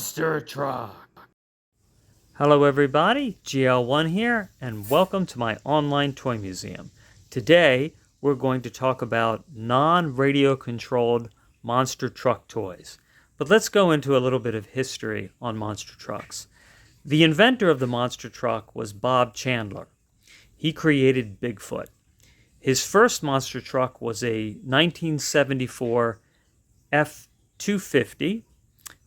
Monster Truck. Hello everybody, GL1 here, and welcome to my online toy museum. Today, we're going to talk about non-radio controlled monster truck toys. But let's go into a little bit of history on monster trucks. The inventor of the monster truck was Bob Chandler. He created Bigfoot. His first monster truck was a 1974 F-250,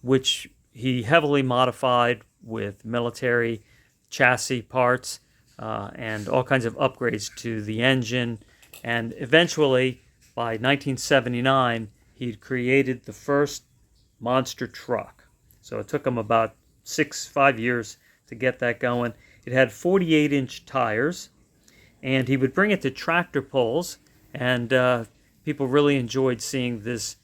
which he heavily modified with military chassis parts and all kinds of upgrades to the engine. And eventually, by 1979, he'd created the first monster truck. So it took him about 5 years to get that going. It had 48-inch tires, and he would bring it to tractor pulls, and people really enjoyed seeing this,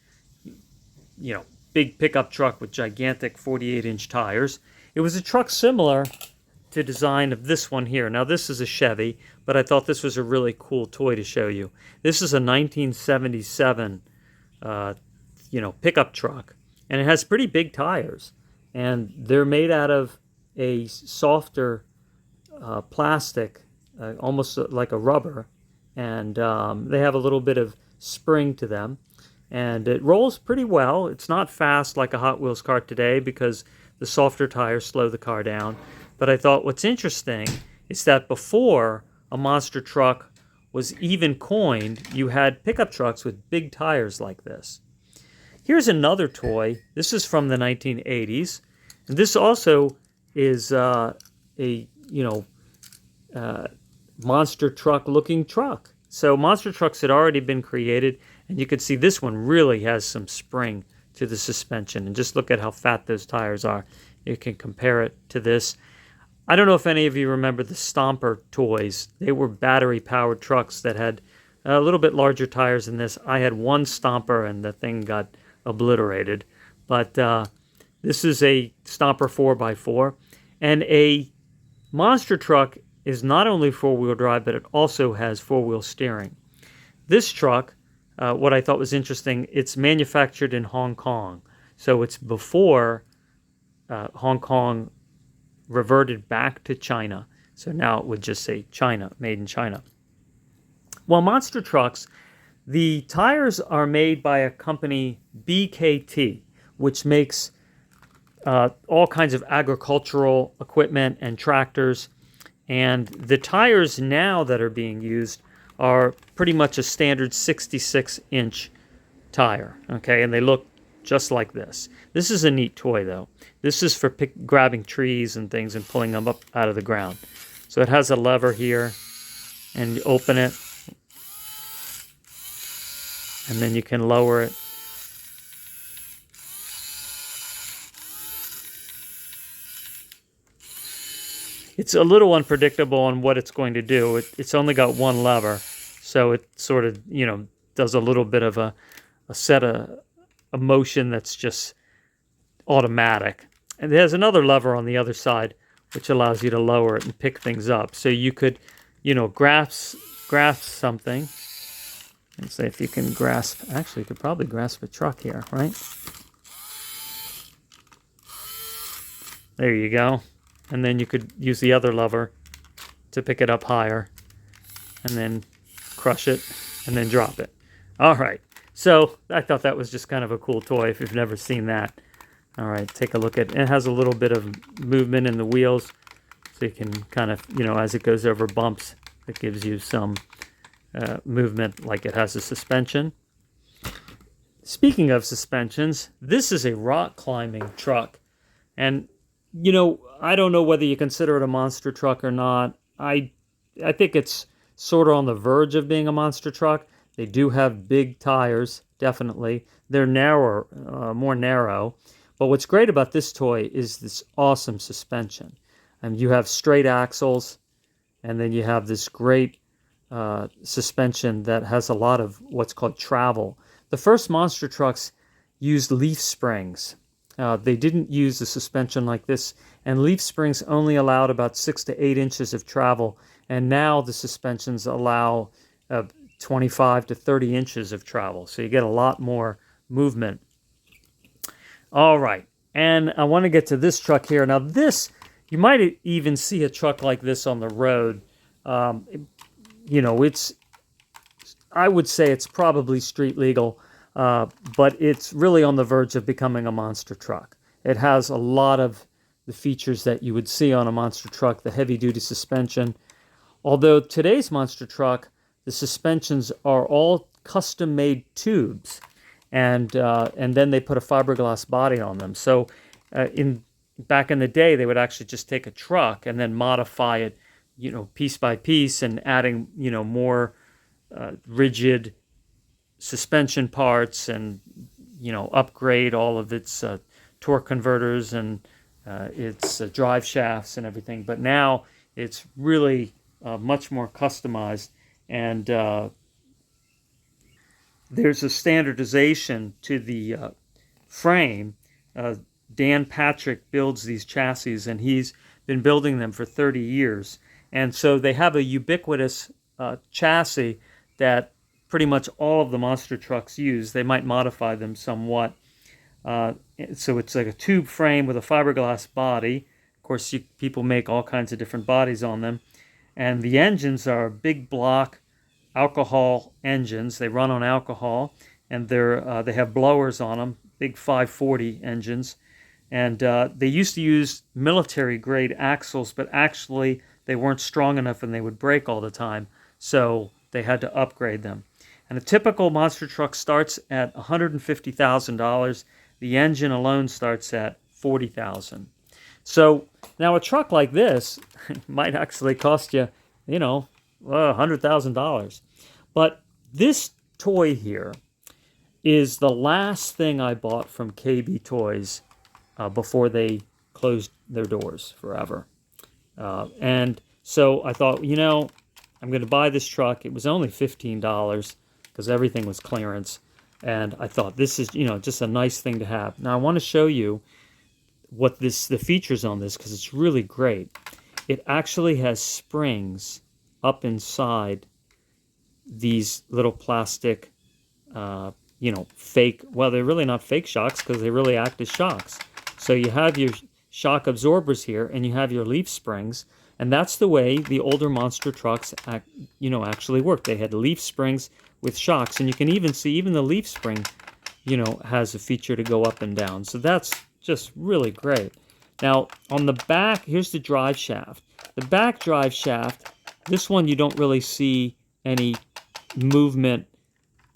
big pickup truck with gigantic 48-inch tires. It was a truck similar to design of this one here. Now this is a Chevy, but I thought this was a really cool toy to show you. This is a 1977 pickup truck, and it has pretty big tires, and they're made out of a softer plastic, almost like a rubber, and they have a little bit of spring to them. And it rolls pretty well. It's not fast like a Hot Wheels car today because the softer tires slow the car down. But I thought what's interesting is that before a monster truck was even coined, you had pickup trucks with big tires like this. Here's another toy. This is from the 1980s. And this also is a monster truck looking truck. So monster trucks had already been created, and you can see this one really has some spring to the suspension. And just look at how fat those tires are. You can compare it to this. I don't know if any of you remember the Stomper toys. They were battery-powered trucks that had a little bit larger tires than this. I had one Stomper, and the thing got obliterated. But this is a Stomper 4x4. And a monster truck is not only four-wheel drive, but it also has four-wheel steering. This truck, what I thought was interesting, it's manufactured in Hong Kong. So it's before Hong Kong reverted back to China. So now it would just say China, made in China. Well, monster trucks, the tires are made by a company, BKT, which makes all kinds of agricultural equipment and tractors. And the tires now that are being used are pretty much a standard 66-inch tire, okay? And they look just like this. This is a neat toy, though. This is for grabbing trees and things and pulling them up out of the ground. So it has a lever here, and you open it, and then you can lower it. It's a little unpredictable on what it's going to do. It's only got one lever, so it sort of, does a little bit of a motion that's just automatic. And it has another lever on the other side, which allows you to lower it and pick things up. So you could, grasp something. And say if you can grasp, actually you could probably grasp a truck here, right? There you go. And then you could use the other lever to pick it up higher and then crush it and then drop it. All right. So I thought that was just kind of a cool toy if you've never seen that. All right. Take a look at it. It has a little bit of movement in the wheels. So you can kind of, as it goes over bumps, it gives you some movement like it has a suspension. Speaking of suspensions, this is a rock climbing truck. And I don't know whether you consider it a monster truck or not. I think it's sort of on the verge of being a monster truck. They do have big tires, definitely. They're narrower, more narrow. But what's great about this toy is this awesome suspension. And you have straight axles, and then you have this great suspension that has a lot of what's called travel. The first monster trucks used leaf springs. They didn't use a suspension like this, and leaf springs only allowed about 6 to 8 inches of travel, and now the suspensions allow 25 to 30 inches of travel, so you get a lot more movement. All right, And I want to get to this truck here. Now this, you might even see a truck like this on the road. Um, you know, I would say it's probably street legal, but it's really on the verge of becoming a monster truck. It has a lot of the features that you would see on a monster truck, the heavy-duty suspension. Although today's monster truck, the suspensions are all custom-made tubes, and then they put a fiberglass body on them. So, back in the day, they would actually just take a truck and then modify it, you know, piece by piece, and adding, you know, more rigid suspension parts, and, you know, upgrade all of its torque converters and its drive shafts and everything. But now it's really much more customized, and there's a standardization to the frame. Dan Patrick builds these chassis, and he's been building them for 30 years. And so they have a ubiquitous chassis that pretty much all of the monster trucks use. They might modify them somewhat. So it's like a tube frame with a fiberglass body. Of course, people make all kinds of different bodies on them. And the engines are big block alcohol engines. They run on alcohol, and they have blowers on them, big 540 engines. And they used to use military-grade axles, but actually they weren't strong enough and they would break all the time. So they had to upgrade them. And a typical monster truck starts at $150,000. The engine alone starts at $40,000. So now a truck like this might actually cost you, you know, $100,000. But this toy here is the last thing I bought from KB Toys before they closed their doors forever. And so I thought, you know, I'm going to buy this truck. It was only $15 because everything was clearance. And I thought, this is, you know, just a nice thing to have. Now I want to show you what the features on this, because it's really great. It actually has springs up inside these little plastic, you know, fake, well, they're really not fake shocks because they really act as shocks. So you have your shock absorbers here, and you have your leaf springs, and that's the way the older monster trucks actually work. They had leaf springs with shocks, and you can even see even the leaf spring, you know, has a feature to go up and down. So that's just really great. Now on the back, here's the drive shaft. The back drive shaft, this one you don't really see any movement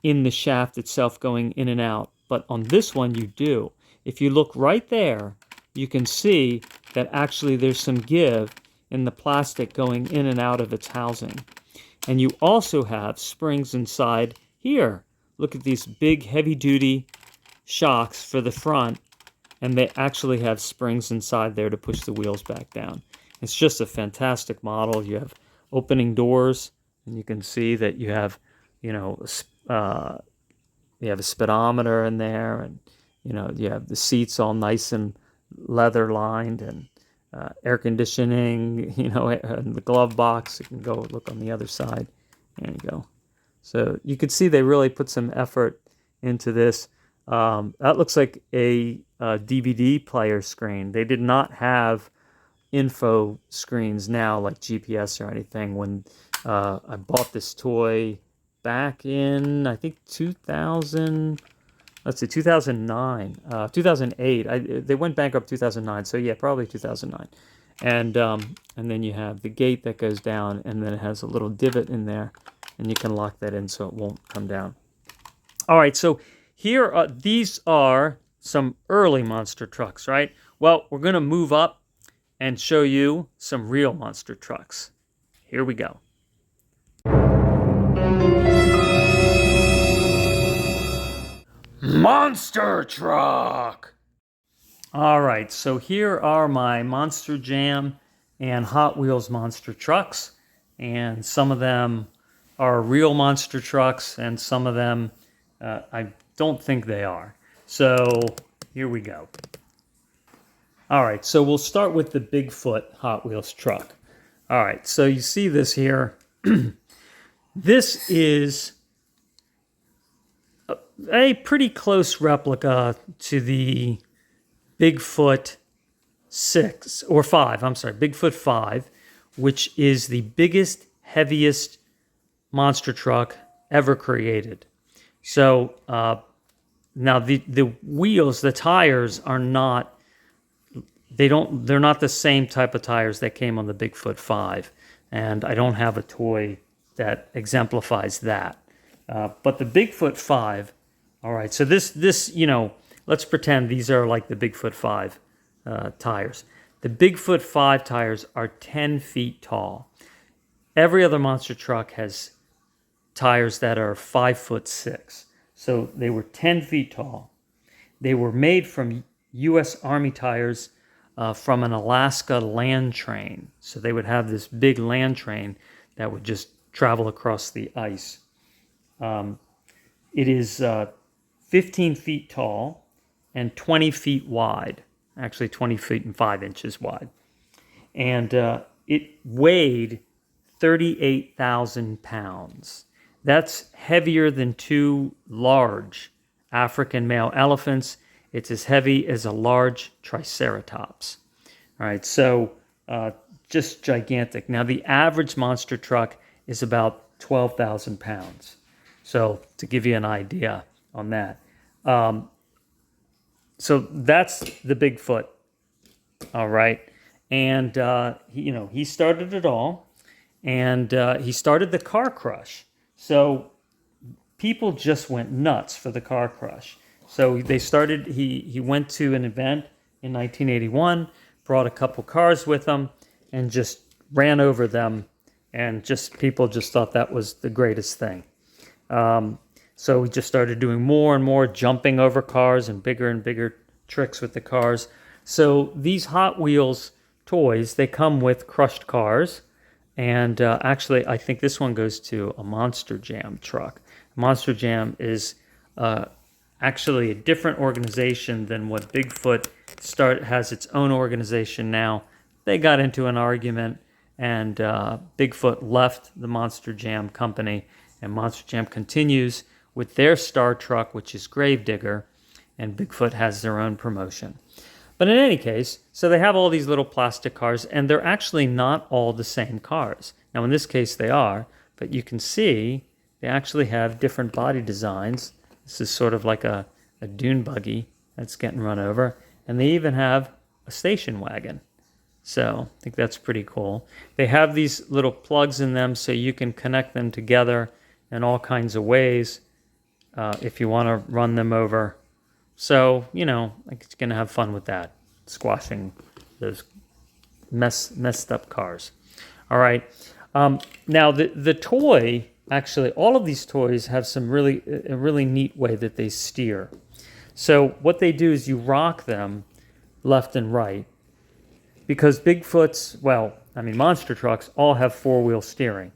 in the shaft itself going in and out, but on this one you do. If you look right there, you can see that actually there's some give in the plastic going in and out of its housing. And you also have springs inside here. Look at these big heavy-duty shocks for the front, and they actually have springs inside there to push the wheels back down. It's just a fantastic model. You have opening doors, and you can see that you have, you know, you have a speedometer in there, and you know, you have the seats all nice and leather lined, and air conditioning, you know, and the glove box. You can go look on the other side. There you go. So you can see they really put some effort into this. That looks like a DVD player screen. They did not have info screens now like GPS or anything. When I bought this toy back in, I think 2009, 2008. They went bankrupt 2009, so yeah, probably 2009. And then you have the gate that goes down, and then it has a little divot in there, and you can lock that in so it won't come down. All right, so here, these are some early monster trucks, right? Well, we're going to move up and show you some real monster trucks. Here we go. Monster truck! All right, so here are my Monster Jam and Hot Wheels monster trucks. And some of them are real monster trucks, and some of them I don't think they are. So here we go. All right, so we'll start with the Bigfoot Hot Wheels truck. All right, so you see this here. This is a pretty close replica to the Bigfoot 6 or 5. I'm sorry, Bigfoot 5, which is the biggest, heaviest monster truck ever created. So now the wheels, the tires are not. They're not the same type of tires that came on the Bigfoot 5, and I don't have a toy that exemplifies that. But the Bigfoot 5, all right. So this let's pretend these are like the Bigfoot 5 tires. The Bigfoot 5 tires are 10 feet tall. Every other monster truck has tires that are 5'6". So they were 10 feet tall. They were made from U.S. Army tires from an Alaska land train. So they would have this big land train that would just travel across the ice. It is 15 feet tall and 20 feet wide. Actually 20 feet and 5 inches wide. And it weighed 38,000 pounds. That's heavier than 2 large African male elephants. It's as heavy as a large triceratops. All right, so just gigantic. Now, the average monster truck is about 12,000 pounds. So to give you an idea on that. So that's the Bigfoot, all right? And, he started it all, and he started the car crush. So people just went nuts for the car crush. So they started, he went to an event in 1981, brought a couple cars with him, and just ran over them, and people just thought that was the greatest thing. So he just started doing more and more jumping over cars and bigger tricks with the cars. So these Hot Wheels toys, they come with crushed cars. And actually, I think this one goes to a Monster Jam truck. Monster Jam is actually a different organization than what Bigfoot has its own organization now. They got into an argument, and Bigfoot left the Monster Jam company, and Monster Jam continues with their star truck, which is Gravedigger, and Bigfoot has their own promotion. But in any case, so they have all these little plastic cars, and they're actually not all the same cars. Now, in this case, they are, but you can see they actually have different body designs. This is sort of like a dune buggy that's getting run over, and they even have a station wagon. So I think that's pretty cool. They have these little plugs in them so you can connect them together in all kinds of ways if you want to run them over. So, like it's going to have fun with that, squashing those messed up cars. All right. Now, the toy, actually, all of these toys have a really neat way that they steer. So what they do is you rock them left and right, because monster trucks all have four-wheel steering.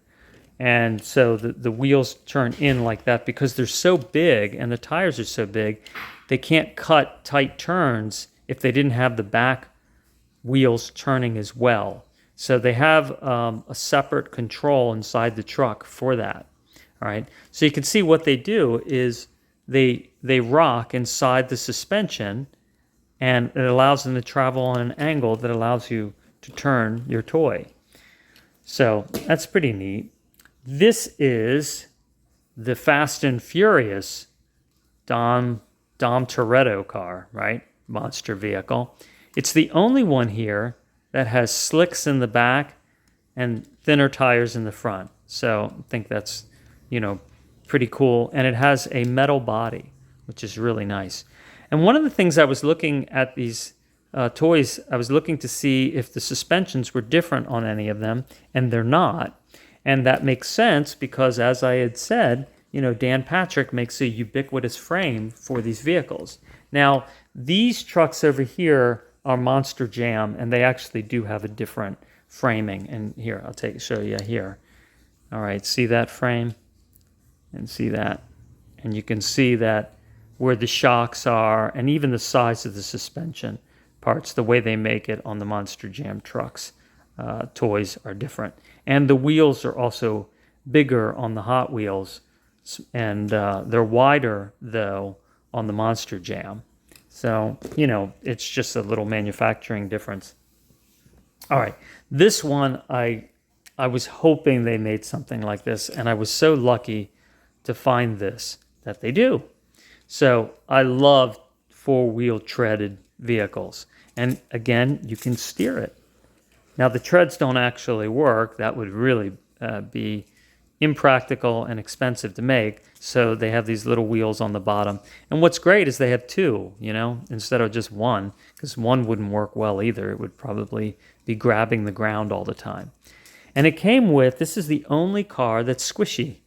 And so the wheels turn in like that because they're so big and the tires are so big, they can't cut tight turns if they didn't have the back wheels turning as well. So they have a separate control inside the truck for that. All right. So you can see what they do is they rock inside the suspension, and it allows them to travel on an angle that allows you to turn your toy. So that's pretty neat. This is the Fast and Furious Dom Toretto car, right? Monster vehicle. It's the only one here that has slicks in the back and thinner tires in the front. So I think that's, pretty cool. And it has a metal body, which is really nice. And one of the things I was looking at these toys, I was looking to see if the suspensions were different on any of them, and they're not. And that makes sense because, as I had said, Dan Patrick makes a ubiquitous frame for these vehicles. Now, these trucks over here are Monster Jam, and they actually do have a different framing. And here, I'll show you here. All right, see that frame? And see that? And you can see that where the shocks are, and even the size of the suspension parts, the way they make it on the Monster Jam trucks, toys are different. And the wheels are also bigger on the Hot Wheels, and they're wider, though, on the Monster Jam. So, it's just a little manufacturing difference. All right. This one, I was hoping they made something like this, and I was so lucky to find this, that they do. So I love four-wheel treaded vehicles. And again, you can steer it. Now, the treads don't actually work. That would really be impractical and expensive to make. So they have these little wheels on the bottom. And what's great is they have two, instead of just one, because one wouldn't work well either. It would probably be grabbing the ground all the time. And it came with, this is the only car that's squishy.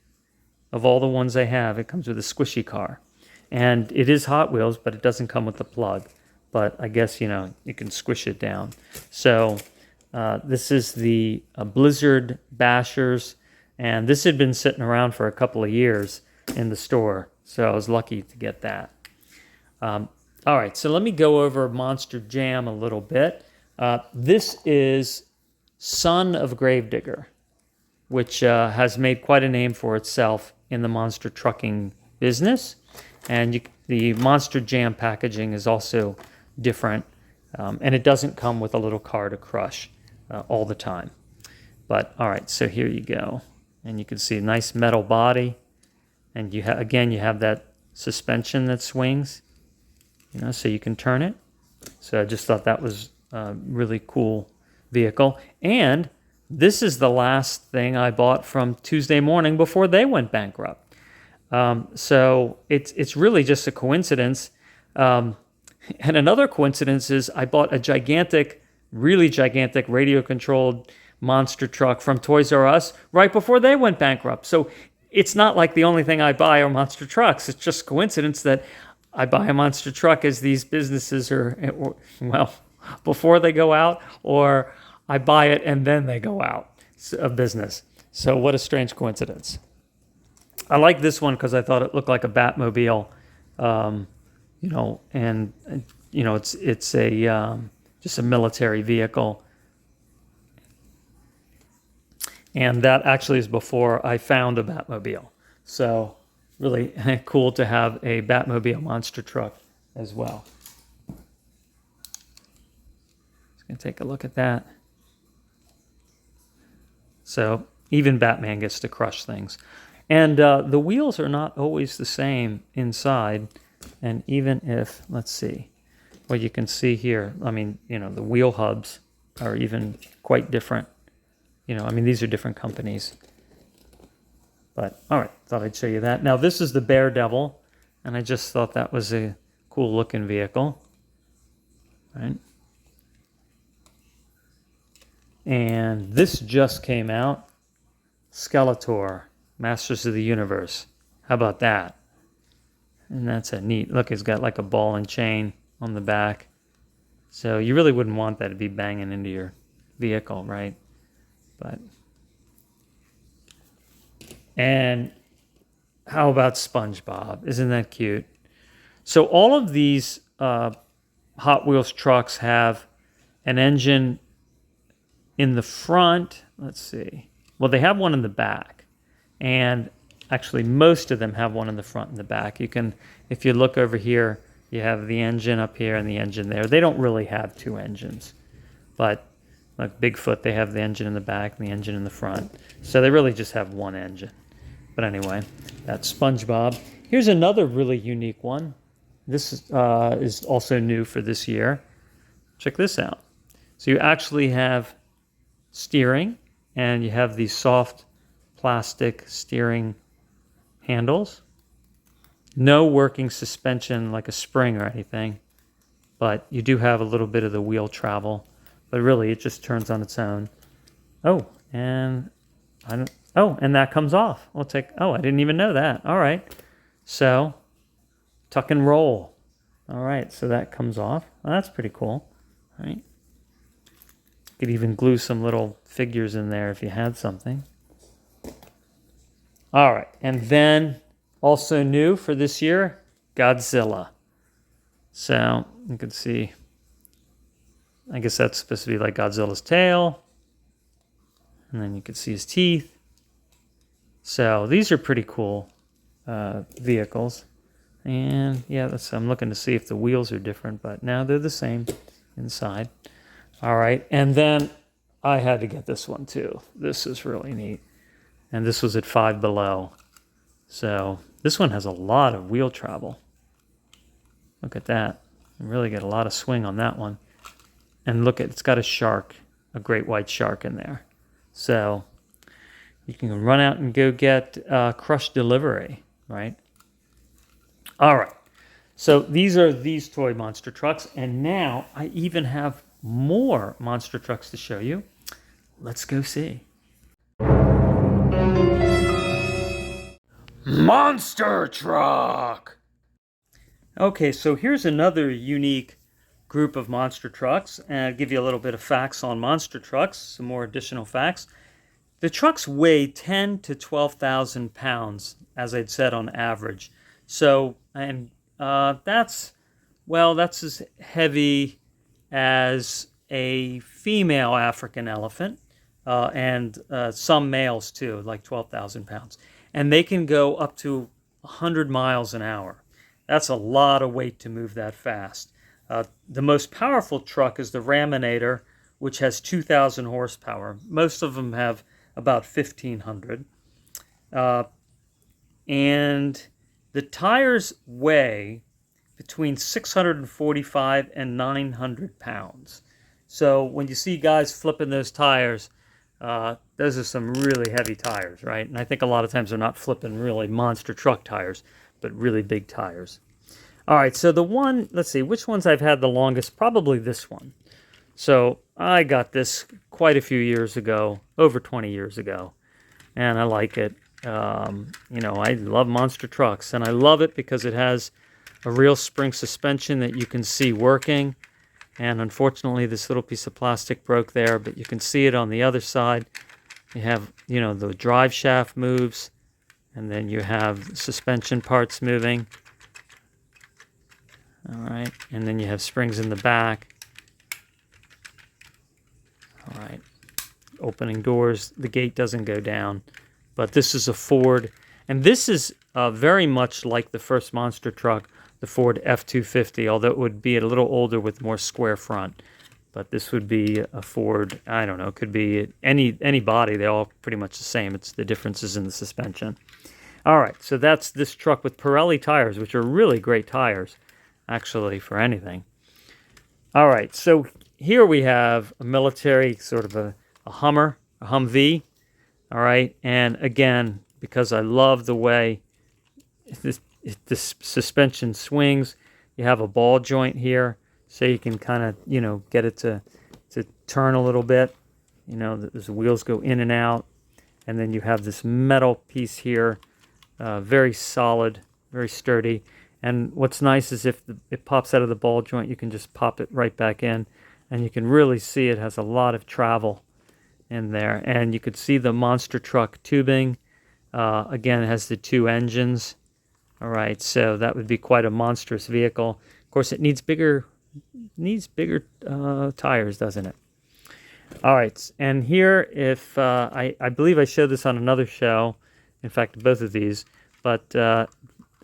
Of all the ones they have, it comes with a squishy car. And it is Hot Wheels, but it doesn't come with the plug. But I guess, you can squish it down. So this is the Blizzard Bashers. And this had been sitting around for a couple of years in the store. So I was lucky to get that. All right, so let me go over Monster Jam a little bit. This is Son of Gravedigger, which has made quite a name for itself in the monster trucking business. And the Monster Jam packaging is also different. And it doesn't come with a little car to crush all the time. But all right, so here you go. And you can see a nice metal body. And you have that suspension that swings, so you can turn it. So I just thought that was a really cool vehicle. And this is the last thing I bought from Tuesday Morning before they went bankrupt. So it's really just a coincidence. And another coincidence is I bought a really gigantic radio-controlled monster truck from Toys R Us right before they went bankrupt. So it's not like the only thing I buy are monster trucks. It's just coincidence that I buy a monster truck as these businesses are, before they go out, or I buy it and then they go out of business. So what a strange coincidence. I like this one because I thought it looked like a Batmobile, it's a just a military vehicle. And that actually is before I found a Batmobile. So really cool to have a Batmobile monster truck as well. Just going to take a look at that. So even Batman gets to crush things. And the wheels are not always the same inside. And even if, let's see, what you can see here, the wheel hubs are even quite different. These are different companies. But, all right, thought I'd show you that. Now, this is the Bear Devil, and I just thought that was a cool-looking vehicle. Right? And this just came out. Skeletor, Masters of the Universe. How about that? And that's a neat, look, it's got like a ball and chain on the back. So you really wouldn't want that to be banging into your vehicle, right? And how about SpongeBob? Isn't that cute? So all of these Hot Wheels trucks have an engine in the front. Let's see. Well, they have one in the back. And actually, most of them have one in the front and the back. You can, if you look over here, you have the engine up here and the engine there. They don't really have two engines. But like Bigfoot, they have the engine in the back and the engine in the front. So they really just have one engine. But anyway, that's SpongeBob. Here's another really unique one. This is also new for this year. Check this out. So you actually have steering, and you have these soft plastic steering handles. No working suspension like a spring or anything, but you do have a little bit of the wheel travel. But really, it just turns on its own. And that comes off. I didn't even know that. All right. So, tuck and roll. All right, so that comes off. Well, that's pretty cool. All right. You could even glue some little figures in there if you had something. All right, and then also new for this year, Godzilla. So, you can see, I guess that's supposed to be like Godzilla's tail. And then you can see his teeth. So these are pretty cool vehicles. And yeah, I'm looking to see if the wheels are different, but now they're the same inside. All right, and then I had to get this one too. This is really neat. And this was at Five Below. So this one has a lot of wheel travel. Look at that. You really get a lot of swing on that one. And look, it's got a shark, a great white shark in there. So you can run out and go get Crush Delivery, right? All right. So these are these toy monster trucks. And now I even have more monster trucks to show you. Let's go see. Monster truck! Okay, so here's another unique group of monster trucks, and I'll give you a little bit of facts on monster trucks, some more additional facts. The trucks weigh 10 to 12,000 pounds, as I'd said, on average. So, and that's as heavy as a female African elephant, and some males too, like 12,000 pounds. And they can go up to 100 miles an hour. That's a lot of weight to move that fast. The most powerful truck is the Raminator, which has 2,000 horsepower. Most of them have about 1,500. And the tires weigh between 645 and 900 pounds. So when you see guys flipping those tires, those are some really heavy tires, right? And I think a lot of times they're not flipping really monster truck tires, but really big tires. All right, so the one, let's see, which ones I've had the longest? Probably this one. So I got this quite a few years ago, over 20 years ago, and I like it. I love monster trucks, and I love it because it has a real spring suspension that you can see working. And unfortunately, this little piece of plastic broke there, but you can see it on the other side. You have, the drive shaft moves, and then you have suspension parts moving. All right, and then you have springs in the back. All right, opening doors, the gate doesn't go down, but this is a Ford, and this is very much like the first monster truck, the Ford F-250, although it would be a little older with more square front. But this would be a Ford, I don't know, it could be any body. They're all pretty much the same. It's the differences in the suspension. All right, so that's this truck with Pirelli tires, which are really great tires, actually, for anything. All right, so here we have a military, sort of a Hummer, a Humvee. All right, and again, because I love the way this suspension swings, you have a ball joint here, so you can kind of, get it to turn a little bit. The wheels go in and out, and then you have this metal piece here, very solid, very sturdy. And what's nice is if it pops out of the ball joint, you can just pop it right back in, and you can really see it has a lot of travel in there. And you could see the monster truck tubing. Again, it has the two engines. All right, so that would be quite a monstrous vehicle. Of course, it needs bigger tires, doesn't it? All right, and here, if I believe I showed this on another show, in fact, both of these, but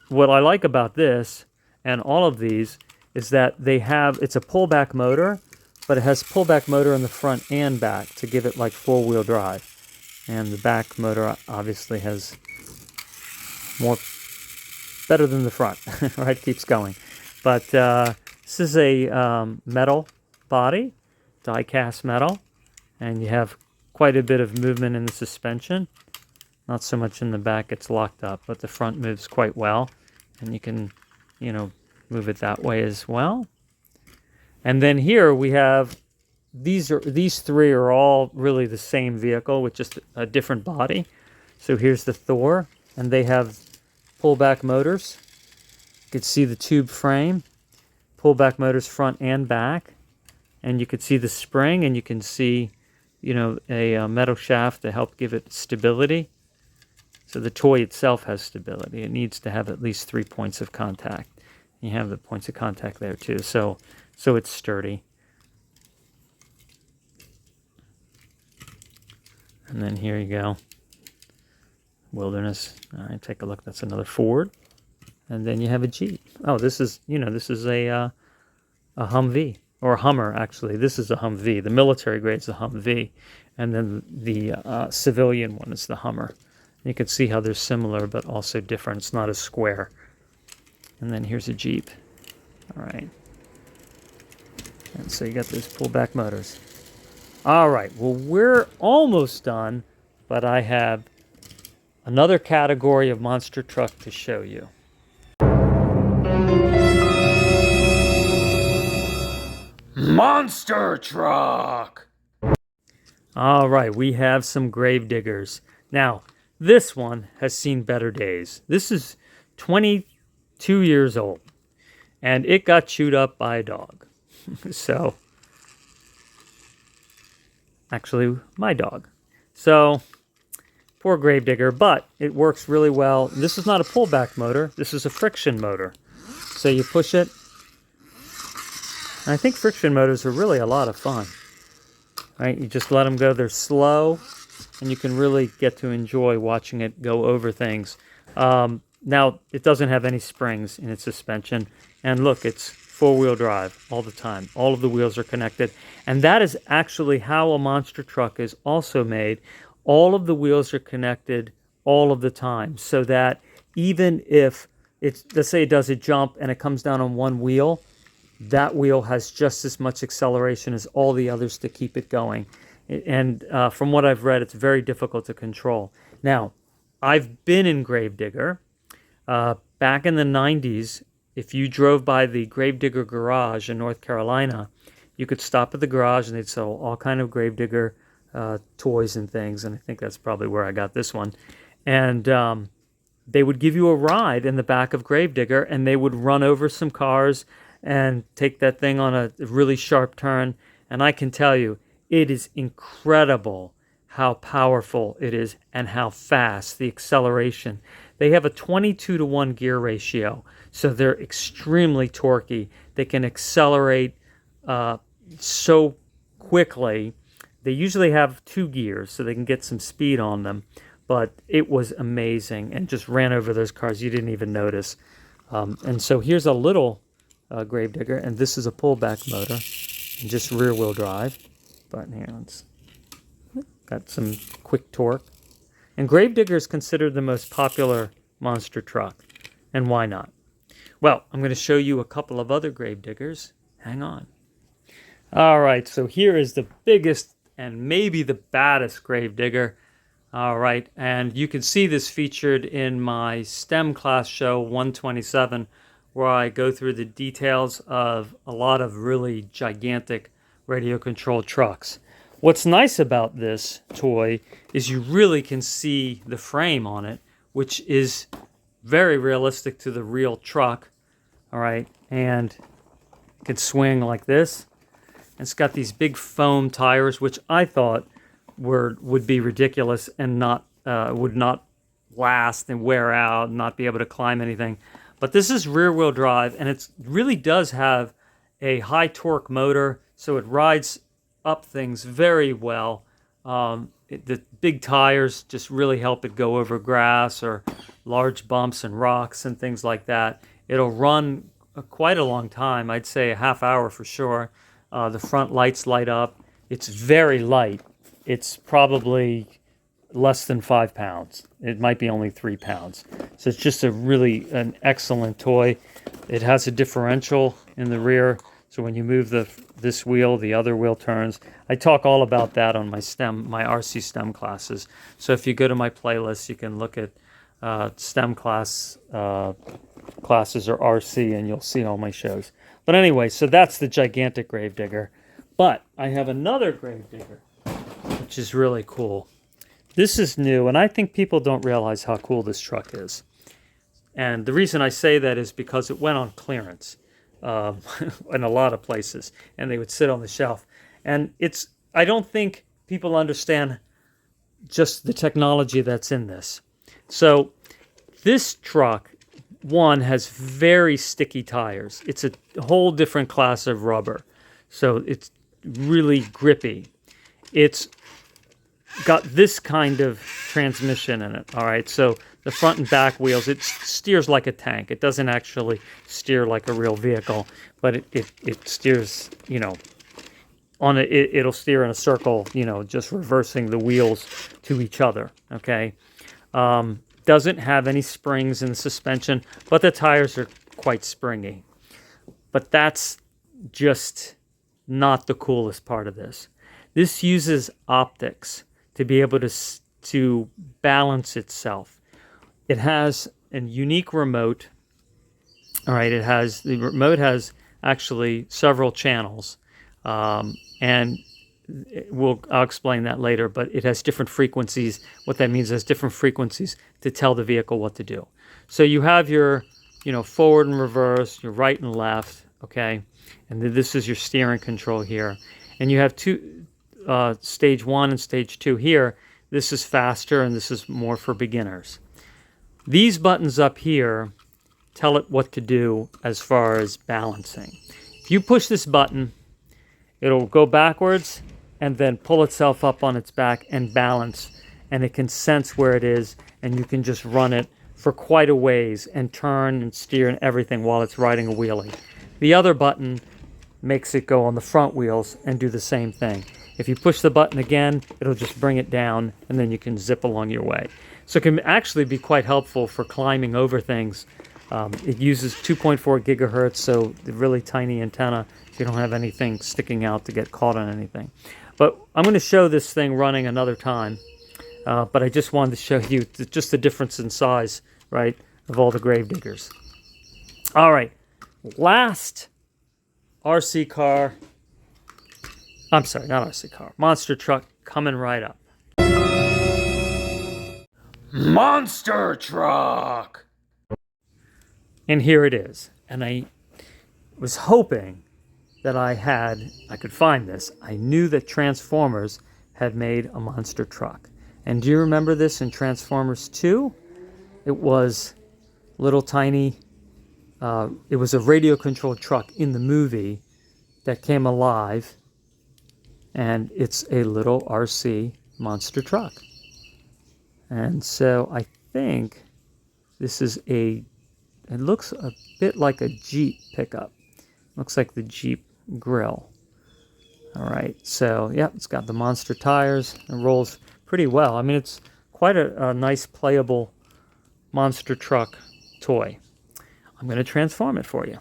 what I like about this and all of these is that it's a pullback motor, but it has pullback motor in the front and back to give it like four-wheel drive. And the back motor obviously has better than the front, right? Keeps going. But this is a metal body, die-cast metal, and you have quite a bit of movement in the suspension. Not so much in the back, it's locked up, but the front moves quite well, and you can, move it that way as well. And then here we have, these three are all really the same vehicle with just a different body. So here's the Thor, and they have pullback motors. You could see the tube frame, pullback motors front and back, and you could see the spring, and you can see, a metal shaft to help give it stability. So the toy itself has stability. It needs to have at least 3 points of contact. You have the points of contact there too, so it's sturdy. And then here you go. Wilderness. All right, take a look. That's another Ford. And then you have a Jeep. Oh, this is, this is a Humvee, or a Hummer, actually. This is a Humvee. The military grade is a Humvee. And then the civilian one is the Hummer. You can see how they're similar, but also different. It's not as square. And then here's a Jeep. All right. And so you got those pullback motors. All right. Well, we're almost done, but I have another category of monster truck to show you. Monster truck! All right, we have some grave diggers. Now, this one has seen better days. This is 22 years old, and it got chewed up by a dog. So, actually, my dog. So, poor gravedigger, but it works really well. This is not a pullback motor. This is a friction motor. So you push it. And I think friction motors are really a lot of fun. Right? You just let them go. They're slow, and you can really get to enjoy watching it go over things. Now, it doesn't have any springs in its suspension. And look, it's four-wheel drive all the time. All of the wheels are connected. And that is actually how a monster truck is also made. All of the wheels are connected all of the time, so that even if let's say it does a jump and it comes down on one wheel, that wheel has just as much acceleration as all the others to keep it going. And from what I've read, it's very difficult to control. Now, I've been in Gravedigger. Back in the 90s, if you drove by the Gravedigger garage in North Carolina, you could stop at the garage and they'd sell all kind of Gravedigger toys and things. And I think that's probably where I got this one. And they would give you a ride in the back of Gravedigger, and they would run over some cars and take that thing on a really sharp turn. And I can tell you, it is incredible how powerful it is and how fast the acceleration. They have a 22-to-1 gear ratio, so they're extremely torquey. They can accelerate so quickly. They usually have 2 gears, so they can get some speed on them. But it was amazing and just ran over those cars. You didn't even notice. And so here's a little Gravedigger, and this is a pullback motor, and just rear-wheel drive. But here, it's got some quick torque. And Gravedigger is considered the most popular monster truck. And why not? Well, I'm going to show you a couple of other Gravediggers. Hang on. All right, so here is the biggest and maybe the baddest Gravedigger. All right, and you can see this featured in my STEM class show 127, where I go through the details of a lot of really gigantic radio-controlled trucks. What's nice about this toy is you really can see the frame on it, which is very realistic to the real truck. All right, and it can swing like this. It's got these big foam tires, which I thought would be ridiculous and would not last and wear out and not be able to climb anything. But this is rear-wheel drive, and it really does have a high torque motor, so it rides up things very well. The big tires just really help it go over grass or large bumps and rocks and things like that. It'll run quite a long time, I'd say a half hour for sure. The front lights light up. It's very light. It's probably less than 5 pounds. It might be only 3 pounds. So it's just an excellent toy. It has a differential in the rear, so when you move this wheel, the other wheel turns. I talk all about that on my RC STEM classes. So if you go to my playlist, you can look at STEM classes or RC, and you'll see all my shows. But anyway, so that's the gigantic Gravedigger. But I have another Gravedigger, which is really cool. This is new, and I think people don't realize how cool this truck is. And the reason I say that is because it went on clearance in a lot of places, and they would sit on the shelf. And I don't think people understand just the technology that's in this. So this truck, one, has very sticky tires. It's a whole different class of rubber. So it's really grippy. It's got this kind of transmission in it. All right, so the front and back wheels, it steers like a tank. It doesn't actually steer like a real vehicle, but it steers, you know, it'll steer in a circle, you know, just reversing the wheels to each other. Okay, doesn't have any springs in the suspension, but the tires are quite springy. But that's just not the coolest part of this. This uses optics to be able to balance itself. It has a unique remote. All right, the remote has actually several channels, and I'll explain that later. But it has different frequencies. What that means is different frequencies to tell the vehicle what to do. So you have your, you know, forward and reverse, your right and left. Okay, and this is your steering control here, and you have two. Stage 1 and stage 2 here. This is faster and this is more for beginners. These buttons up here tell it what to do as far as balancing. If you push this button, it'll go backwards and then pull itself up on its back and balance, and it can sense where it is, and you can just run it for quite a ways and turn and steer and everything while it's riding a wheelie. The other button makes it go on the front wheels and do the same thing. If you push the button again, it'll just bring it down, and then you can zip along your way. So it can actually be quite helpful for climbing over things. It uses 2.4 gigahertz, so the really tiny antenna, so you don't have anything sticking out to get caught on anything. But I'm going to show this thing running another time, but I just wanted to show you just the difference in size, right, of all the Gravediggers. All right, last RC car. I'm sorry, not RC car. Monster truck coming right up. Monster truck! And here it is. And I was hoping that I could find this. I knew that Transformers had made a monster truck. And do you remember this in Transformers 2? It was little tiny, it was a radio-controlled truck in the movie that came alive. And it's a little RC monster truck. And so I think this is it looks a bit like a Jeep pickup. Looks like the Jeep grill. All right, so yeah, it's got the monster tires. It rolls pretty well. I mean, it's quite a nice playable monster truck toy. I'm going to transform it for you.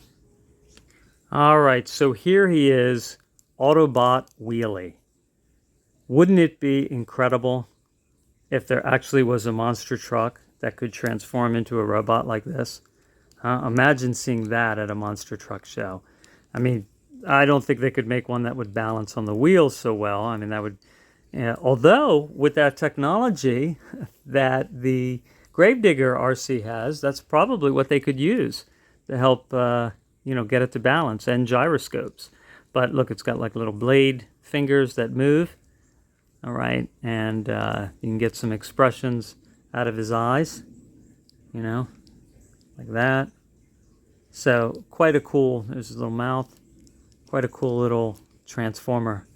All right, so here he is. Autobot Wheelie. Wouldn't it be incredible if there actually was a monster truck that could transform into a robot like this? Imagine seeing that at a monster truck show. I mean, I don't think they could make one that would balance on the wheels so well. I mean, that would... although, with that technology that the Gravedigger RC has, that's probably what they could use to help, get it to balance, and gyroscopes. But look, it's got like little blade fingers that move. All right, and you can get some expressions out of his eyes, you know, like that. So quite a cool, there's his little mouth, quite a cool little transformer,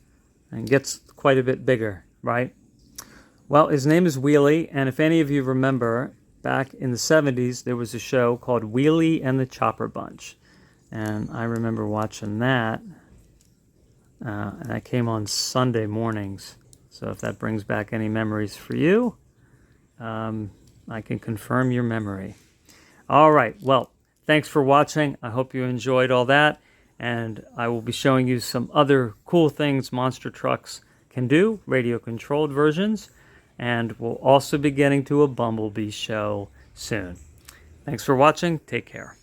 and gets quite a bit bigger, right? Well, his name is Wheelie, and if any of you remember, back in the 70s, there was a show called Wheelie and the Chopper Bunch. And I remember watching that. And that came on Sunday mornings. So if that brings back any memories for you, I can confirm your memory. All right. Well, thanks for watching. I hope you enjoyed all that. And I will be showing you some other cool things monster trucks can do, radio-controlled versions. And we'll also be getting to a Bumblebee show soon. Thanks for watching. Take care.